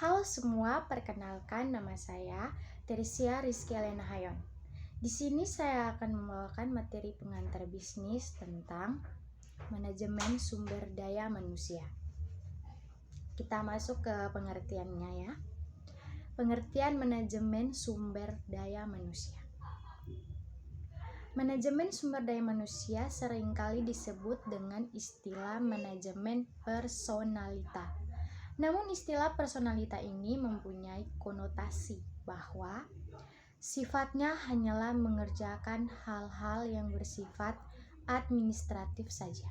Halo semua, perkenalkan nama saya Teresia Rizky Elena Hayon. Di sini saya akan membawakan materi pengantar bisnis tentang manajemen sumber daya manusia. Kita masuk ke pengertiannya ya. Pengertian manajemen sumber daya manusia. Manajemen sumber daya manusia seringkali disebut dengan istilah manajemen personalita. Namun istilah personalita ini mempunyai konotasi bahwa sifatnya hanyalah mengerjakan hal-hal yang bersifat administratif saja.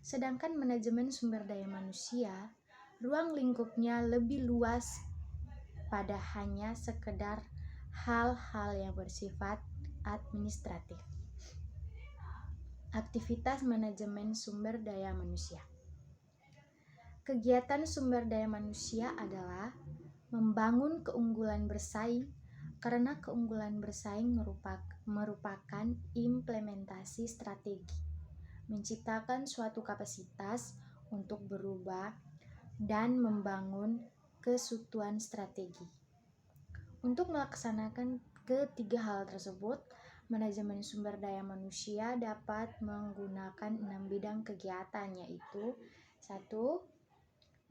Sedangkan manajemen sumber daya manusia, ruang lingkupnya lebih luas pada hanya sekedar hal-hal yang bersifat administratif. Aktivitas manajemen sumber daya manusia. Kegiatan sumber daya manusia adalah membangun keunggulan bersaing, karena keunggulan bersaing merupakan implementasi strategi, menciptakan suatu kapasitas untuk berubah dan membangun kesatuan strategi. Untuk melaksanakan ketiga hal tersebut, manajemen sumber daya manusia dapat menggunakan 6 bidang kegiatan, yaitu 1.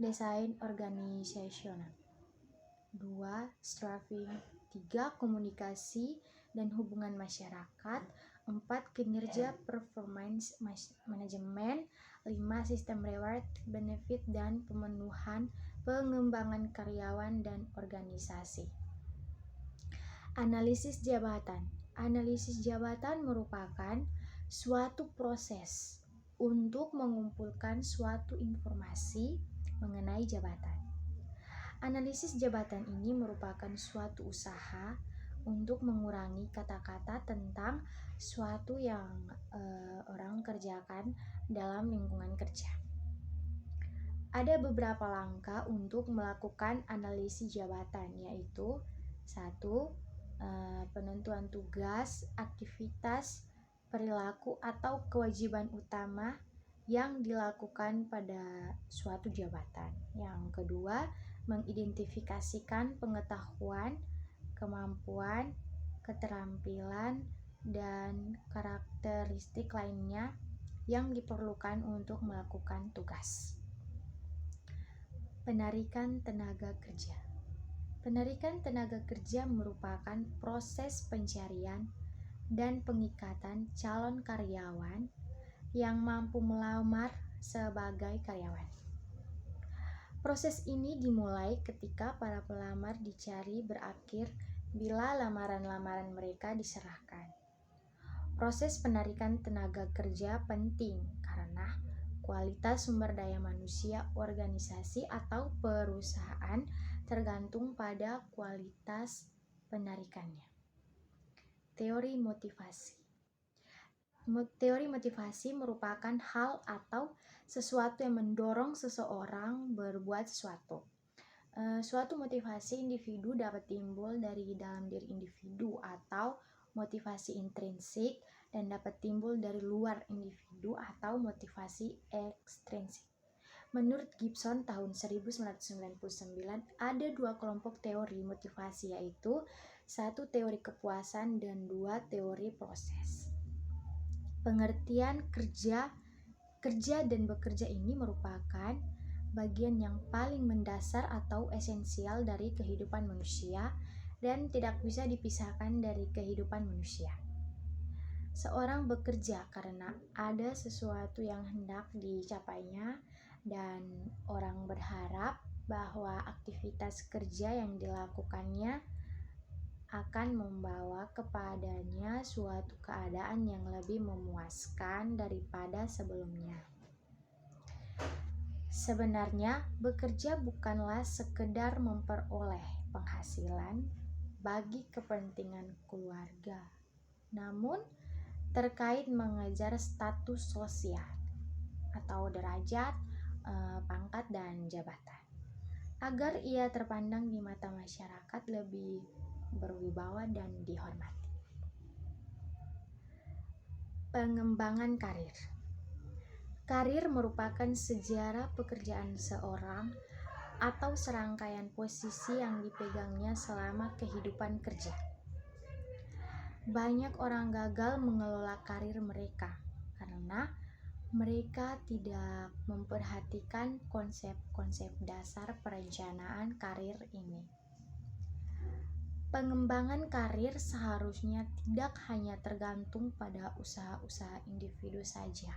Desain organisasional, 2. Staffing, 3. Komunikasi dan hubungan masyarakat, 4. Kinerja performance manajemen, 5. Sistem reward, benefit dan pemenuhan pengembangan karyawan dan organisasi. Analisis jabatan. Analisis jabatan merupakan suatu proses untuk mengumpulkan suatu informasi mengenai jabatan. Analisis jabatan ini merupakan suatu usaha untuk mengurangi kata-kata tentang suatu yang orang kerjakan dalam lingkungan kerja. Ada beberapa langkah untuk melakukan analisis jabatan, yaitu 1. Penentuan tugas, aktivitas, perilaku atau kewajiban utama yang dilakukan pada suatu jabatan. Yang kedua, mengidentifikasikan pengetahuan, kemampuan, keterampilan, dan karakteristik lainnya yang diperlukan untuk melakukan tugas. Penarikan tenaga kerja. Penarikan tenaga kerja merupakan proses pencarian dan pengikatan calon karyawan yang mampu melamar sebagai karyawan. Proses ini dimulai ketika para pelamar dicari, berakhir bila lamaran-lamaran mereka diserahkan. Proses penarikan tenaga kerja penting karena kualitas sumber daya manusia organisasi atau perusahaan tergantung pada kualitas penarikannya. Teori motivasi. Teori motivasi merupakan hal atau sesuatu yang mendorong seseorang berbuat sesuatu. Suatu motivasi individu dapat timbul dari dalam diri individu atau motivasi intrinsik, dan dapat timbul dari luar individu atau motivasi ekstrinsik. Menurut Gibson tahun 1999 ada 2 kelompok teori motivasi, yaitu 1 teori kepuasan dan 2 teori proses. Pengertian kerja dan bekerja ini merupakan bagian yang paling mendasar atau esensial dari kehidupan manusia dan tidak bisa dipisahkan dari kehidupan manusia. Seorang bekerja karena ada sesuatu yang hendak dicapainya, dan orang berharap bahwa aktivitas kerja yang dilakukannya akan membawa kepadanya suatu keadaan yang lebih memuaskan daripada sebelumnya. Sebenarnya, bekerja bukanlah sekedar memperoleh penghasilan bagi kepentingan keluarga, namun terkait mengejar status sosial atau derajat, pangkat, dan jabatan, agar ia terpandang di mata masyarakat lebih berwibawa dan dihormati. Pengembangan karir. Karir merupakan sejarah pekerjaan seorang atau serangkaian posisi yang dipegangnya selama kehidupan kerja. Banyak orang gagal mengelola karir mereka karena mereka tidak memperhatikan konsep-konsep dasar perencanaan karir ini. Pengembangan karir seharusnya tidak hanya tergantung pada usaha-usaha individu saja,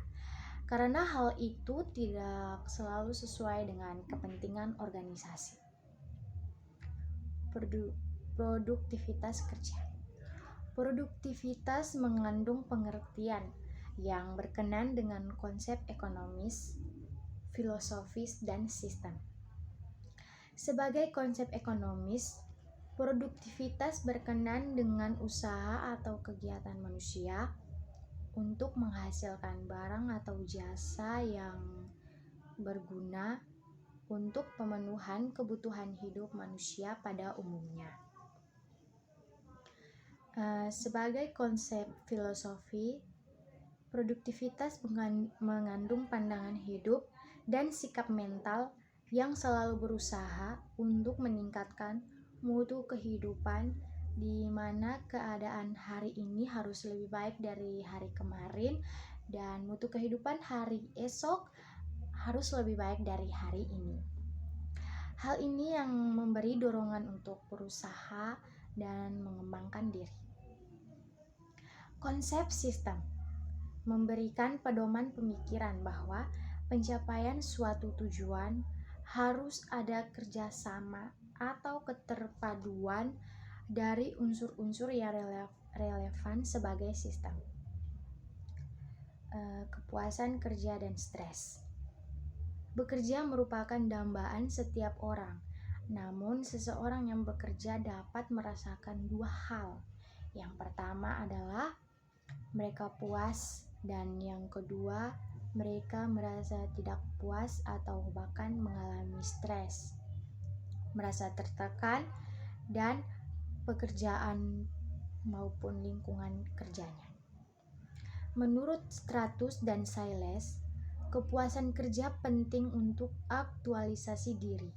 karena hal itu tidak selalu sesuai dengan kepentingan organisasi. Produktivitas kerja. Produktivitas mengandung pengertian yang berkenan dengan konsep ekonomis, filosofis, dan sistem. Sebagai konsep ekonomis, produktivitas berkenan dengan usaha atau kegiatan manusia untuk menghasilkan barang atau jasa yang berguna untuk pemenuhan kebutuhan hidup manusia pada umumnya. Sebagai konsep filosofi, produktivitas mengandung pandangan hidup dan sikap mental yang selalu berusaha untuk meningkatkan mutu kehidupan, di mana keadaan hari ini harus lebih baik dari hari kemarin dan mutu kehidupan hari esok harus lebih baik dari hari ini. Hal ini yang memberi dorongan untuk berusaha dan mengembangkan diri. Konsep sistem memberikan pedoman pemikiran bahwa pencapaian suatu tujuan harus ada kerjasama atau keterpaduan dari unsur-unsur yang relevan sebagai sistem. Kepuasan kerja dan stres. Bekerja merupakan dambaan setiap orang, namun seseorang yang bekerja dapat merasakan dua hal. Yang pertama adalah mereka puas, dan yang kedua mereka merasa tidak puas atau bahkan mengalami stres, merasa tertekan dan pekerjaan maupun lingkungan kerjanya. Menurut Stratus dan Siles, kepuasan kerja penting untuk aktualisasi diri.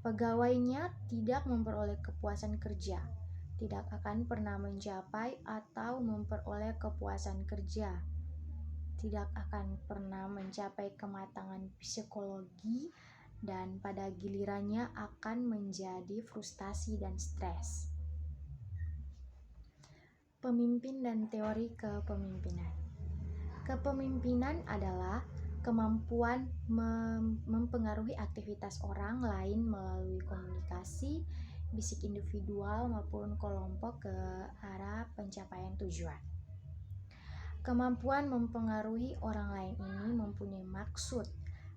Pegawainya tidak memperoleh kepuasan kerja, tidak akan pernah mencapai atau memperoleh kepuasan kerja, tidak akan pernah mencapai kematangan psikologi, dan pada gilirannya akan menjadi frustasi dan stres. Pemimpin dan teori kepemimpinan. Kepemimpinan adalah kemampuan mempengaruhi aktivitas orang lain melalui komunikasi, bisik individual maupun kelompok ke arah pencapaian tujuan. Kemampuan mempengaruhi orang lain ini mempunyai maksud,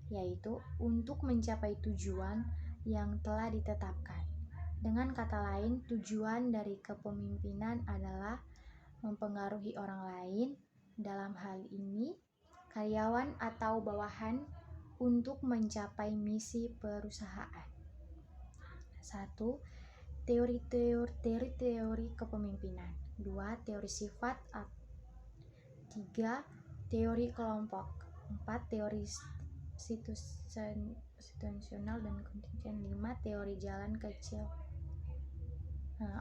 yaitu untuk mencapai tujuan yang telah ditetapkan. Dengan kata lain, tujuan dari kepemimpinan adalah mempengaruhi orang lain, dalam hal ini karyawan atau bawahan, untuk mencapai misi perusahaan. 1. Teori kepemimpinan. 2. Teori sifat. 3. Teori kelompok. 4. Teori situasional dan kontingen. 5. Teori jalan kecil.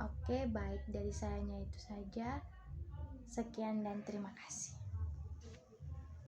Oke, baik, dari sayanya itu saja. Sekian dan terima kasih.